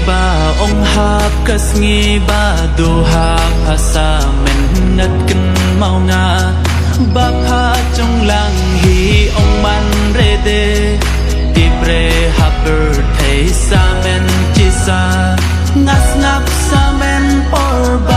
ba ông hap kas ngi ba du hap hasa men nat kan mau nga ba pha trong lang hi ông man re de ti pre haper thei sa men chi sa ngas ngap sa men or ba